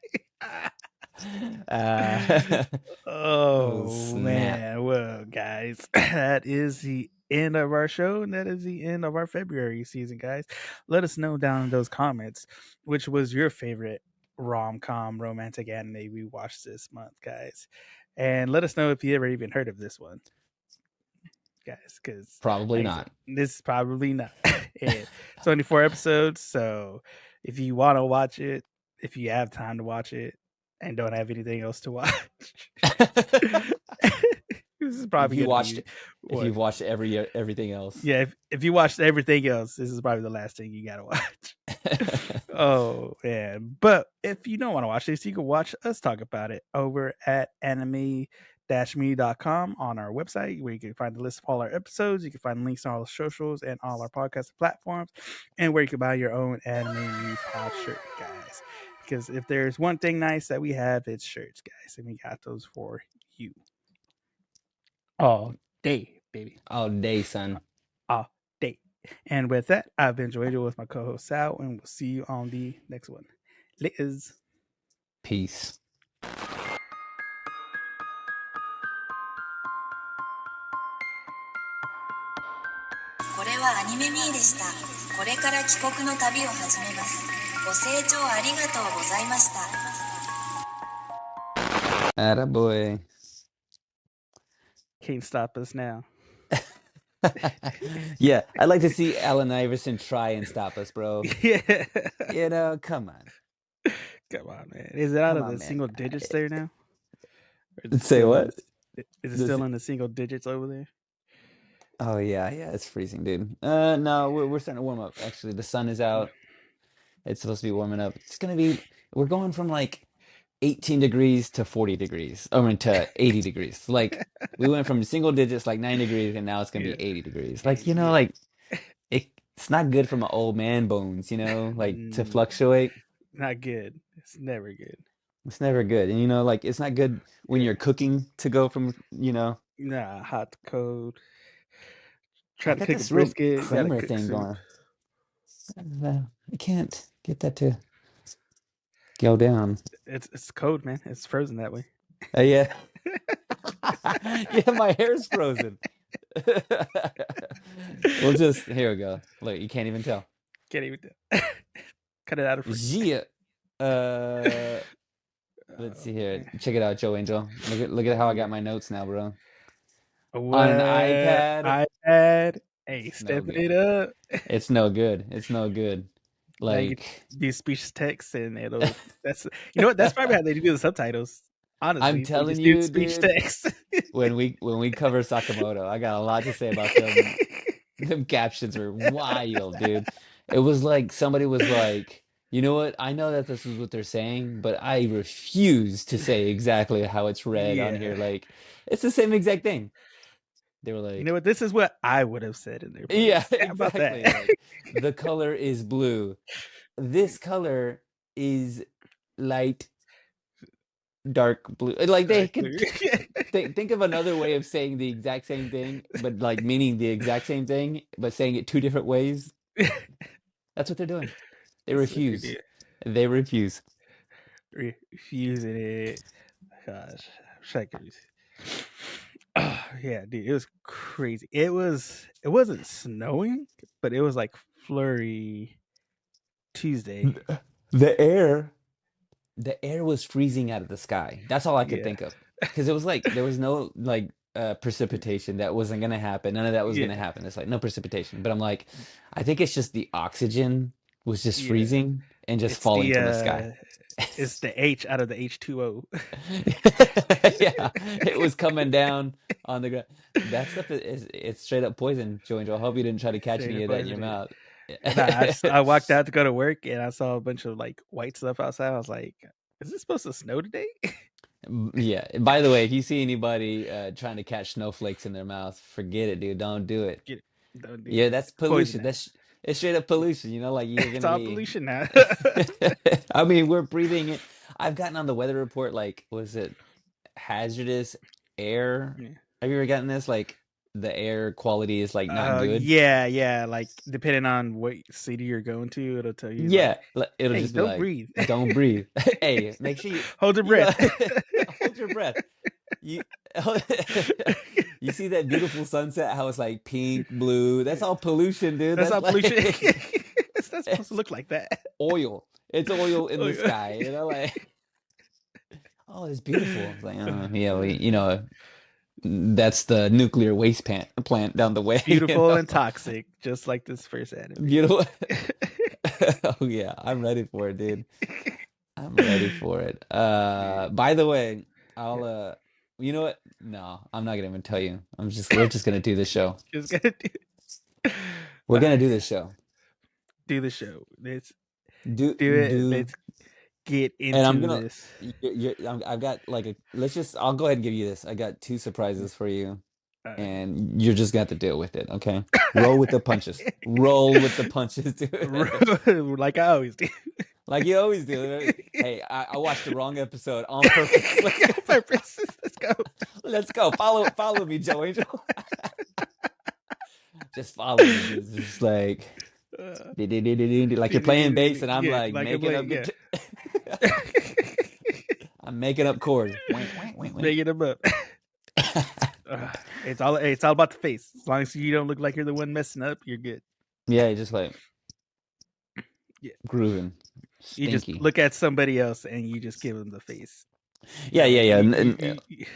Uh, oh Oh snap! man, well, guys, that is the end of our show, and that is the end of our February season, guys. Let us know down in those comments which was your favorite rom com romantic anime we watched this month, guys, and let us know if you ever even heard of this one, guys, because Probably like I said, not. this is probably not. And it's only 4 episodes, so if you want to watch it, if you have time to watch it, and don't have anything else to watch, this is If probably you going to watched, be if what. you've watched everything else. Yeah, if you watched everything else, this is probably the last thing you got to watch. Oh man. But if you don't want to watch this, you can watch us talk about it over at anime-me.com on our website, where you can find the list of all our episodes. You can find links on all the socials and all our podcast platforms, and where you can buy your own Anime Me Pod shirt, guys. Because if there's one thing nice that we have, it's shirts, guys. And we got those for you all day, baby. All day, son. All day. And with that, I've been Jojo with my co-host Sal, and we'll see you on the next one. Liz. Peace. これはアニメミーでした。これから帰国の旅を始めます。ご清聴ありがとうございました。Attaboy. Can't stop us now. Yeah, I'd like to see Allen Iverson try and stop us, bro. Yeah. Come on. Come on, man. Is it out Come of on, the man. single digits there now? Or is it Say still in what? the, is it Does still it- in the single digits over there? Oh yeah, yeah, it's freezing, dude. No, we're starting to warm up. Actually, the sun is out. It's supposed to be warming up. We're going from like 18 degrees to 40 degrees. I mean to 80 degrees. Like we went from single digits like 9 degrees and now it's gonna Yeah. be 80 degrees. Like, Hey, yeah. like it's not good for my old man bones, like to Mm, fluctuate. not good. It's never good. It's never good. And like it's not good when Yeah. you're cooking to go from. Nah, hot to cold. Try I to got cook a this real brisket, gotta Kramer cook thing soup. going. I can't get that to go down. It's cold, man. It's frozen that way. Yeah. Yeah, my hair's frozen. We'll just here we go. Look, you can't even tell. Can't even tell. Cut it out of frame. Yeah. Uh, let's see Oh here. man. Check it out, Joe Angel. Look at how I Yeah. got my notes now, bro. On an What iPad, I had? Hey, it's no stepping good. it up. It's no good. It's no good. Now you Like do speech text and it'll that's you know what, that's probably how they do the subtitles. I'm Honestly, they telling just do you, speech dude, text. when we cover Sakamoto, I got a lot to say about them. Them captions were wild, dude. It was like somebody was like, you know what? I know that this is what they're saying, but I refuse to say exactly how it's read on Yeah. here. Like, it's the same exact thing. They were You know like, what? This is what I would have said in their yeah, place. How about that? exactly. Like, the color is blue. This color is light dark blue. Like they Like, could think of another way of saying the exact same thing, but like meaning the exact same thing, but saying it two different ways. That's what they're doing. They that's what they refuse. do. They refuse. Refusing it. Gosh, shakers. Oh, yeah, dude, it was crazy. It wasn't snowing, but it was like flurry Tuesday. The air the air was freezing out of the sky. That's all I could Yeah. think of. Because it was like there was no like precipitation that wasn't gonna happen. None of that was Yeah. gonna happen. It's like no precipitation. But I'm like, I think it's just the oxygen was just Yeah. freezing and just It's falling to the sky. it's the H out of the H2O. Yeah, it was coming down on the ground. That stuff is it's straight up poison, Joe Angel. I hope you didn't try to catch Straight any up of that in your poison. mouth. Nah, I walked out to go to work and I saw a bunch of like white stuff outside. I was like, "Is it supposed to snow today?" Yeah. By the way, if you see anybody trying to catch snowflakes in their mouth, forget it, dude. Don't do it. Get it. Don't do Yeah, it. that's pollution. Poison. That's it's straight up pollution. Like you're It's gonna all be. pollution now. I mean, we're breathing it. I've gotten on the weather report like, was it hazardous air? Yeah. Have you ever gotten this? Like the air quality is like not good. Yeah. Like depending on what city you're going to, it'll tell you like, Yeah, it'll "Hey, just be don't like, breathe. don't breathe. Hey, make sure Hold your you know, breath." hold your breath. You you see that beautiful sunset, how it's like pink, blue. That's all pollution, dude. That's That's not pollution. like It's not supposed to look like that. oil. It's oil in Oh, the yeah. sky, like, oh, it's beautiful. It's like, yeah, that's the nuclear waste plant down the way, Beautiful and toxic, just like this first anime. Beautiful. Oh yeah, I'm ready for it, dude. I'm ready for it. By the way, I'll you know what? No, I'm not gonna even tell you. We're just gonna do the show. Just gonna We're gonna do this show. do the show. Let's Do do it. do Let's get and I'm into gonna this. I've got like I'll go ahead and give you this. I got two surprises for you, All right. and you're just gonna have to deal with it, okay? Roll with the punches. Roll with the punches, dude. Like I always do. Like you always do. Hey, I watched the wrong episode on purpose. Let's go. Purpose. Let's go. Let's go. Follow me, Joe Angel. Just follow me. It's just like like you're playing bass and I'm Yeah, like like I'm making up like, I'm making up chords. Wait. making them up. It's all about the face. As long as you don't look like you're the one messing up, you're good. Yeah, you're just like grooving. You just Stinky. look at somebody else and you just give them the face. Yeah. You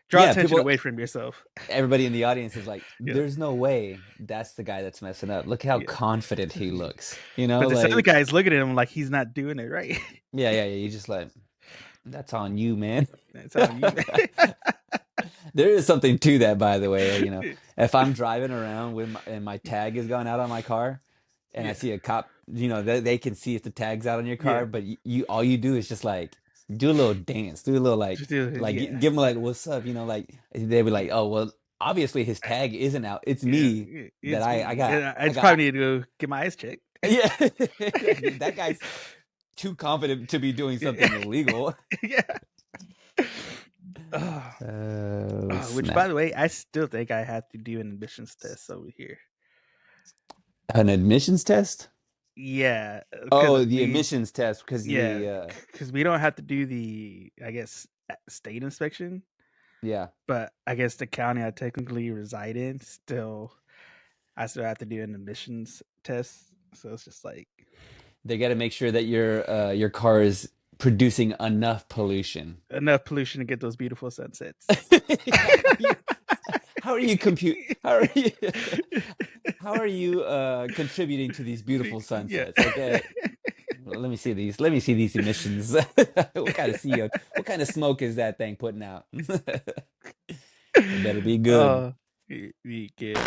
draw attention people, away from yourself. Everybody in the audience is like, "There's no way that's the guy that's messing up. Look how confident he looks." But this other guy's looking at him like he's not doing it right. Yeah. You just like, that's on you, man. That's on you. There is something to that, by the way. If I'm driving around and my tag is going out on my car, and I see a cop, they can see if the tag's out on your car, but all you do is just like do a little dance, do a little give them like, "What's up?" Like they be like, "Oh, well, obviously his tag isn't out. It's me that I got. I probably need to go get my eyes checked." Yeah, that guy's too confident to be doing something illegal. Yeah. Which, by the way, I still think I have to do an admissions test over here. An admissions test? Yeah. Oh, the admissions test because because we don't have to do the, I guess, state inspection. Yeah. But I guess the county I technically reside in I still have to do an admissions test. So it's just like they got to make sure that your car is producing enough pollution to get those beautiful sunsets. How are you contributing to these beautiful sunsets? Okay. Well, let me see these emissions. What kind of smoke is that thing putting out? It better be good. Be good.